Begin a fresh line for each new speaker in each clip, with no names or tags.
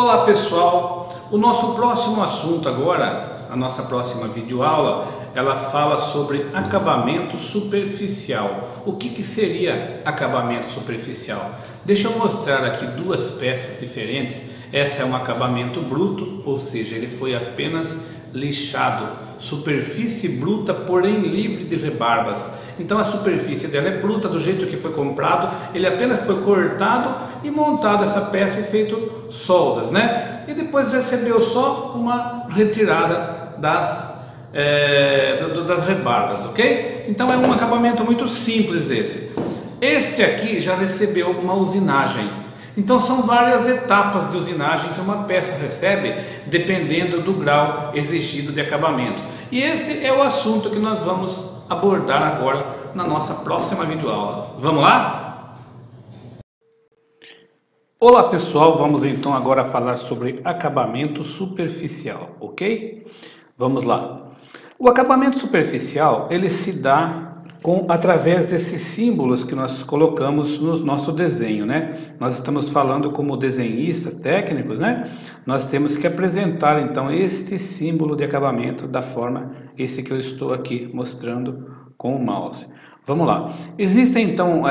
Olá pessoal, o nosso próximo assunto agora, a nossa próxima videoaula, ela fala sobre acabamento superficial. O que seria acabamento superficial? Deixa eu mostrar aqui duas peças diferentes. Essa é um acabamento bruto, ou seja, ele foi apenas lixado, superfície bruta, porém livre de rebarbas. Então a superfície dela é bruta do jeito que foi comprado, ele apenas foi cortado e montado essa peça e feito soldas, né? E depois recebeu só uma retirada das rebarbas, ok? Então é um acabamento muito simples esse. Este aqui já recebeu uma usinagem. Então são várias etapas de usinagem que uma peça recebe dependendo do grau exigido de acabamento. E este é o assunto que nós vamos abordar agora na nossa próxima videoaula. Vamos lá? Olá pessoal, vamos então agora falar sobre acabamento superficial, ok? Vamos lá. O acabamento superficial, ele se dá através desses símbolos que nós colocamos no nosso desenho, né? Nós estamos falando como desenhistas técnicos, né? Nós temos que apresentar então este símbolo de acabamento da forma esse que eu estou aqui mostrando com o mouse. Vamos lá. Existem então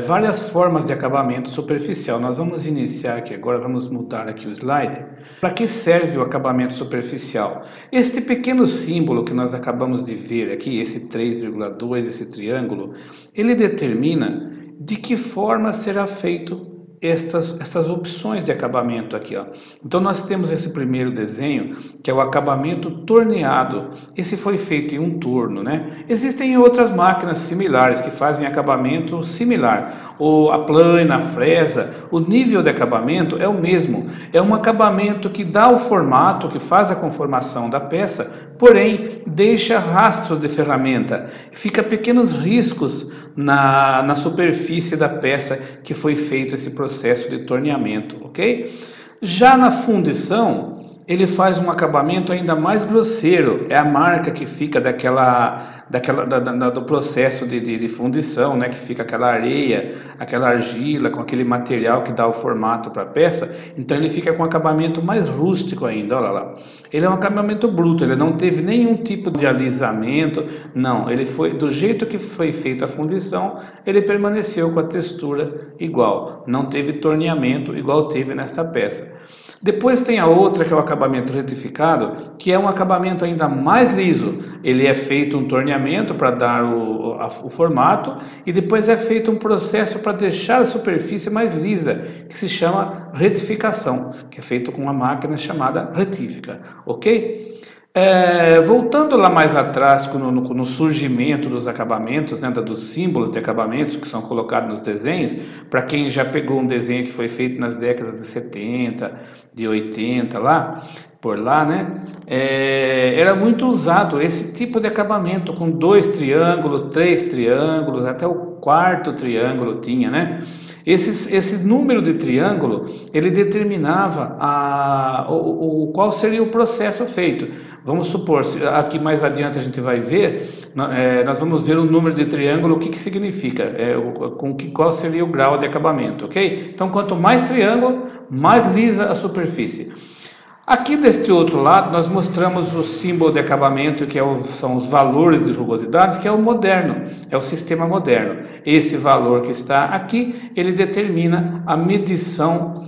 várias formas de acabamento superficial. Nós vamos iniciar aqui agora, vamos mudar aqui o slide. Para que serve o acabamento superficial? Este pequeno símbolo que nós acabamos de ver aqui, esse 3,2, esse triângulo, ele determina de que forma será feito estas opções de acabamento aqui, ó. Então nós temos esse primeiro desenho, que é o acabamento torneado. Esse foi feito em um torno, né? Existem outras máquinas similares que fazem acabamento similar. A plana, a fresa, o nível de acabamento é o mesmo. É um acabamento que dá o formato, que faz a conformação da peça, porém deixa rastros de ferramenta, fica pequenos riscos na superfície da peça que foi feito esse processo de torneamento, ok? Já na fundição, ele faz um acabamento ainda mais grosseiro, é a marca que fica do processo de fundição, né? Que fica aquela areia, aquela argila com aquele material que dá o formato para a peça, então ele fica com um acabamento mais rústico ainda, olha lá. Ele é um acabamento bruto, ele não teve nenhum tipo de alisamento, não, ele foi do jeito que foi feita a fundição, ele permaneceu com a textura igual, não teve torneamento igual teve nesta peça. Depois tem a outra que é o acabamento retificado, que é um acabamento ainda mais liso. Ele é feito um torneamento para dar o formato e depois é feito um processo para deixar a superfície mais lisa, que se chama retificação, que é feito com uma máquina chamada retífica, ok? Voltando lá mais atrás no surgimento dos acabamentos, né, dos símbolos de acabamentos que são colocados nos desenhos, para quem já pegou um desenho que foi feito nas décadas de 70, de 80 lá, por lá, né, era muito usado esse tipo de acabamento com 2 triângulos, 3 triângulos, até o quarto triângulo tinha, né? Esse número de triângulo, ele determinava qual seria o processo feito. Vamos supor, aqui mais adiante a gente vai ver, nós vamos ver o número de triângulo, o que significa, qual seria o grau de acabamento, ok? Então, quanto mais triângulo, mais lisa a superfície. Aqui deste outro lado, nós mostramos o símbolo de acabamento, que são os valores de rugosidade, que é o moderno, é o sistema moderno. Esse valor que está aqui, ele determina a medição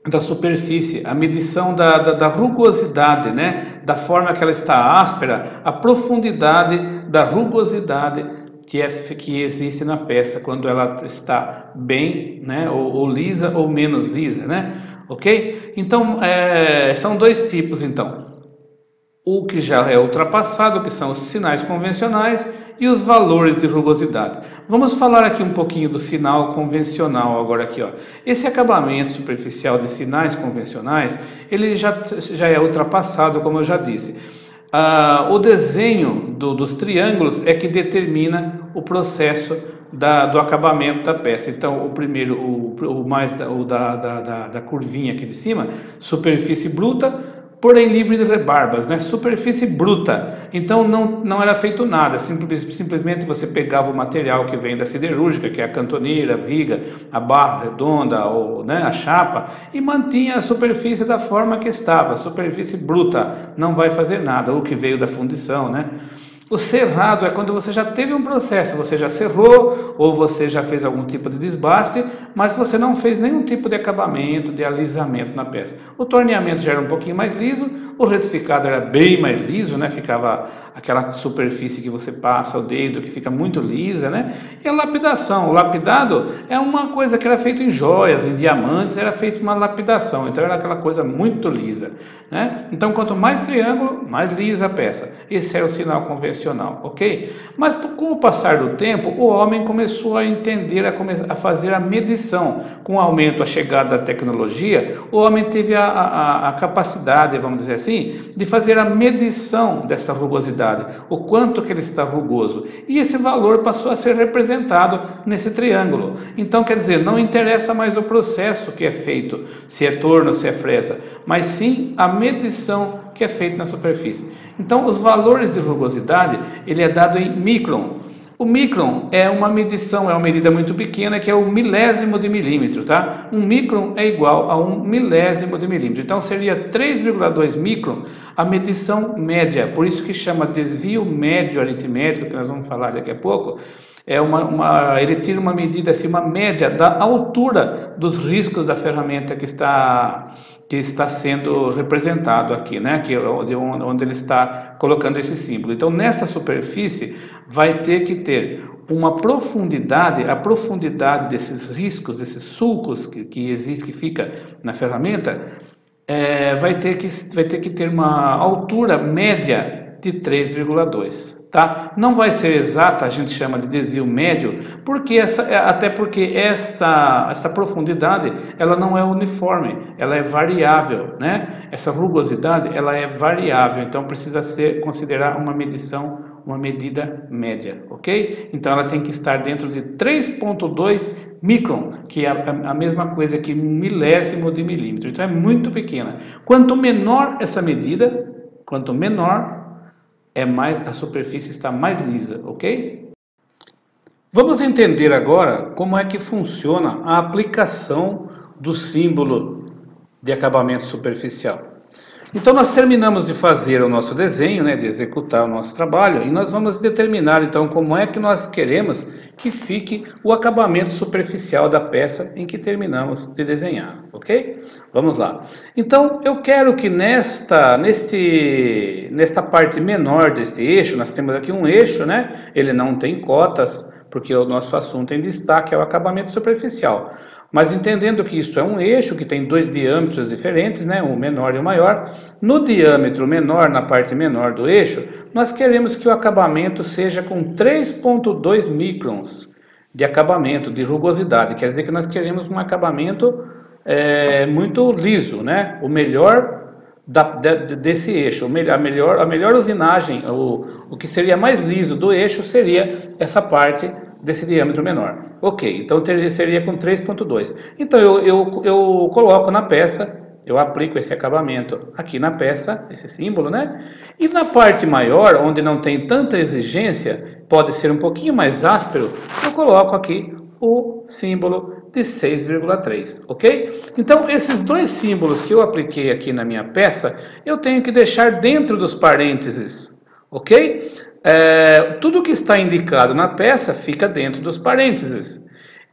da superfície, a medição da rugosidade, né? Da forma que ela está áspera, a profundidade da rugosidade que existe na peça, quando ela está bem, né? Ou lisa ou menos lisa, né? Ok? Então, são dois tipos, então. O que já é ultrapassado, que são os sinais convencionais, e os valores de rugosidade. Vamos falar aqui um pouquinho do sinal convencional agora aqui, ó. Esse acabamento superficial de sinais convencionais, ele já é ultrapassado, como eu já disse. O desenho dos triângulos é que determina o processo do acabamento da peça. Então, o primeiro, da curvinha aqui de cima, superfície bruta, porém livre de rebarbas, né? Superfície bruta, então não era feito nada, simplesmente você pegava o material que vem da siderúrgica, que é a cantoneira, a viga, a barra redonda, ou, né, a chapa, e mantinha a superfície da forma que estava, superfície bruta, não vai fazer nada, o que veio da fundição, né? O serrado é quando você já teve um processo, você já serrou ou você já fez algum tipo de desbaste, mas você não fez nenhum tipo de acabamento, de alisamento na peça. O torneamento já era um pouquinho mais liso, o retificado era bem mais liso, né? Ficava aquela superfície que você passa o dedo, que fica muito lisa, né? E a lapidação, o lapidado é uma coisa que era feito em joias, em diamantes, era feito uma lapidação, então era aquela coisa muito lisa, né? Então quanto mais triângulo, mais lisa a peça. Esse era o sinal convencional, ok? Mas com o passar do tempo, o homem começou a entender, a fazer a medição. Com o aumento, a chegada da tecnologia, o homem teve a capacidade, vamos dizer assim, de fazer a medição dessa rugosidade, o quanto que ele está rugoso. E esse valor passou a ser representado nesse triângulo. Então, quer dizer, não interessa mais o processo que é feito, se é torno, se é fresa, mas sim a medição que é feita na superfície. Então, os valores de rugosidade, ele é dado em micron. O micron é uma medição, é uma medida muito pequena, que é o milésimo de milímetro, tá? Um micron é igual a um milésimo de milímetro. Então, seria 3,2 micron a medição média. Por isso que chama desvio médio aritmético, que nós vamos falar daqui a pouco. Ele tira uma medida, assim, uma média da altura dos riscos da ferramenta que está sendo representado aqui, né? Onde ele está colocando esse símbolo. Então, nessa superfície vai ter que ter uma profundidade, a profundidade desses riscos, desses sulcos que existe, que fica na ferramenta, vai ter que ter uma altura média de 3,2. Tá? Não vai ser exata, a gente chama de desvio médio, até porque essa profundidade ela não é uniforme, ela é variável, né? Essa rugosidade ela é variável, então precisa considerar uma medida média, ok? Então ela tem que estar dentro de 3,2 micron, que é a mesma coisa que milésimo de milímetro, então é muito pequena. Quanto menor essa medida, quanto menor a superfície está mais lisa, ok? Vamos entender agora como é que funciona a aplicação do símbolo de acabamento superficial. Então nós terminamos de fazer o nosso desenho, né, de executar o nosso trabalho, e nós vamos determinar então como é que nós queremos que fique o acabamento superficial da peça em que terminamos de desenhar, ok? Vamos lá. Então eu quero que nesta parte menor deste eixo, nós temos aqui um eixo, né? Ele não tem cotas, porque o nosso assunto em destaque é o acabamento superficial. Mas entendendo que isso é um eixo que tem dois diâmetros diferentes, né, o menor e o maior, no diâmetro menor, na parte menor do eixo, nós queremos que o acabamento seja com 3,2 microns de acabamento, de rugosidade. Quer dizer que nós queremos um acabamento muito liso, né, o melhor desse eixo, a melhor usinagem, o que seria mais liso do eixo seria essa parte desse diâmetro menor. Ok, então seria com 3,2. Então eu coloco na peça, eu aplico esse acabamento aqui na peça, esse símbolo, né? E na parte maior, onde não tem tanta exigência, pode ser um pouquinho mais áspero, eu coloco aqui o símbolo de 6,3, ok? Então esses dois símbolos que eu apliquei aqui na minha peça, eu tenho que deixar dentro dos parênteses, ok? Tudo que está indicado na peça fica dentro dos parênteses.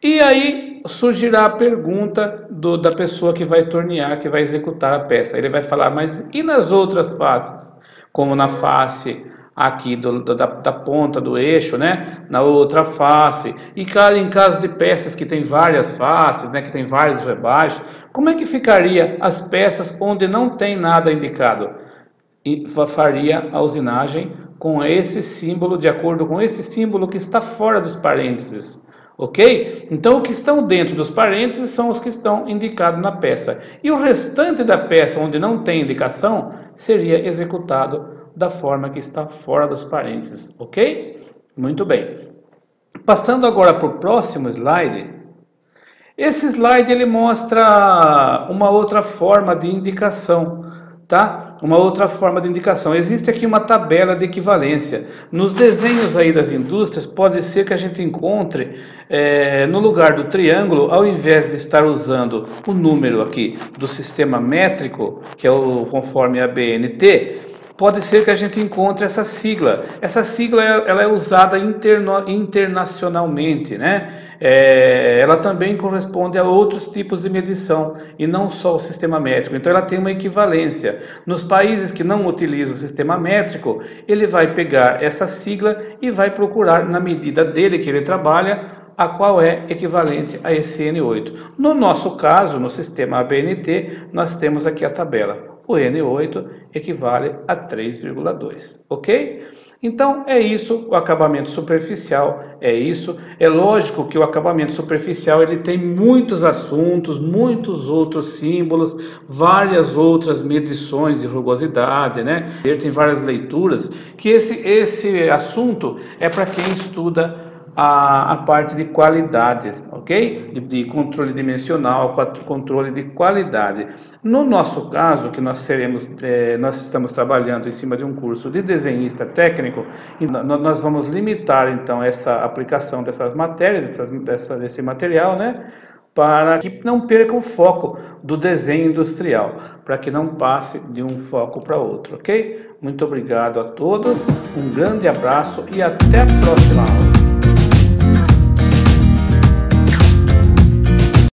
E aí surgirá a pergunta da pessoa que vai tornear, que vai executar a peça. Ele vai falar, mas e nas outras faces? Como na face aqui da ponta do eixo, né? Na outra face. E em caso de peças que tem várias faces, né? Que tem vários rebaixos, como é que ficaria as peças onde não tem nada indicado? E faria a usinagem com esse símbolo, de acordo com esse símbolo que está fora dos parênteses, ok? Então, o que estão dentro dos parênteses são os que estão indicados na peça. E o restante da peça, onde não tem indicação, seria executado da forma que está fora dos parênteses, ok? Muito bem. Passando agora para o próximo slide. Esse slide ele mostra uma outra forma de indicação, tá? uma outra forma de indicação. Existe aqui uma tabela de equivalência. Nos desenhos aí das indústrias, pode ser que a gente encontre, no lugar do triângulo, ao invés de estar usando o número aqui do sistema métrico, que é o conforme a BNT, pode ser que a gente encontre essa sigla. Essa sigla ela é usada internacionalmente, né? Ela também corresponde a outros tipos de medição e não só o sistema métrico. Então ela tem uma equivalência. Nos países que não utilizam o sistema métrico, ele vai pegar essa sigla e vai procurar na medida dele que ele trabalha a qual é equivalente a esse N8. No nosso caso, no sistema ABNT, nós temos aqui a tabela. O N8 equivale a 3,2, ok? Então é isso, o acabamento superficial é isso. É lógico que o acabamento superficial ele tem muitos assuntos, muitos outros símbolos, várias outras medições de rugosidade, né? Ele tem várias leituras, que esse assunto é para quem estuda a parte de qualidade, ok? De controle dimensional, controle de qualidade. No nosso caso, que nós estamos trabalhando em cima de um curso de desenhista técnico, nós vamos limitar então essa aplicação dessas matérias, desse material, né? Para que não perca o foco do desenho industrial, para que não passe de um foco para outro, ok? Muito obrigado a todos, um grande abraço e até a próxima aula.